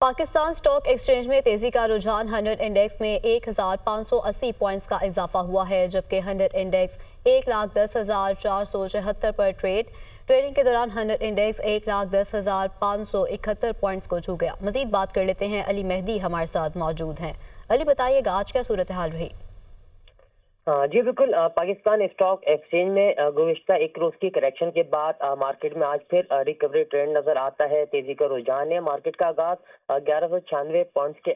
Pakistan stock exchange में तेजी का रुझान 100 इंडेक्स में 1580 पॉइंट्स का इजाफा हुआ है, जबकि 100 इंडेक्स 1,10,474 पर ट्रेडिंग के दौरान 100 इंडेक्स 1,10,571 पॉइंट्स को छू गया। मजीद बात कर लेते हैं, अली मेहदी हमारे साथ मौजूद हैं। अली, बताइएगा आज क्या सूरत हाल रही? जी बिल्कुल। पाकिस्तान स्टॉक एक्सचेंज में गुज़िश्ता एक रोज़ की करेक्शन के बाद मार्केट में आज फिर रिकवरी ट्रेंड नज़र आता है। तेज़ी का रुझान है। मार्केट का आगाज़ 1196 पॉइंट्स के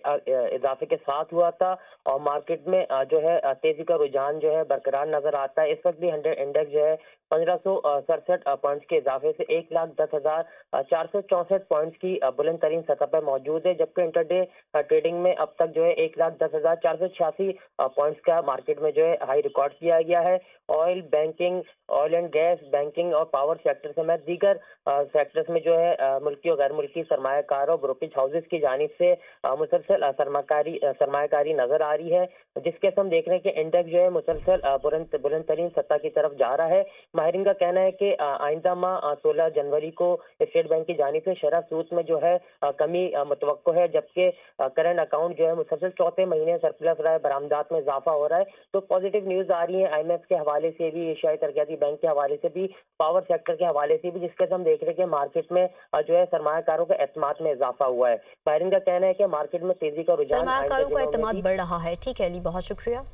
इजाफे के साथ हुआ था और मार्केट में जो है तेज़ी का रुझान जो है बरकरार नज़र आता है। इस वक्त भी 100 इंडेक्स जो है 1567 पॉइंट्स के इजाफे से 1,10,464 पॉइंट्स की बुलंद तरीन सतह पर मौजूद है, जबकि इंटरडे ट्रेडिंग में अब तक जो है 1,10,486 पॉइंट्स का मार्केट में जो है हाई रिकॉर्ड किया गया है। Oil, banking, oil and gas, banking और पावर सेक्टर समेत दीगर सेक्टर्स में जो है मुल्की और गैर मुल्की सरमायाकारों, ब्रोकेज हाउसेस की जानिब से मुसलसल सरमायाकारी नजर आ रही है, जिसके हम देख रहे हैं कि इंडेक्स जो है मुसलसल बुलंद तरीन सतह की तरफ जा रहा है। माहिरीन का कहना है कि आइंदा माह 16 जनवरी को स्टेट बैंक की जानिब से शरह सूद में जो है कमी मुतवक्को है, जबकि करंट अकाउंट जो है मुसलसल चौथे महीने सरप्लस रहा है, बरामदात में इजाफा हो रहा है। तो पॉजिटिव न्यूज़ आ रही है IMF के हवाले से भी, एशियाई तरक्याती बैंक के हवाले से भी, पावर सेक्टर के हवाले से भी, जिसके हम देख रहे हैं कि मार्केट में जो है सरमायाकारों के एतमाद में इजाफा हुआ है। माहिरीन का कहना है कि मार्केट में तेजी का रुझान सरमायाकारों का एतमाद बढ़ रहा है। ठीक है अली, बहुत शुक्रिया।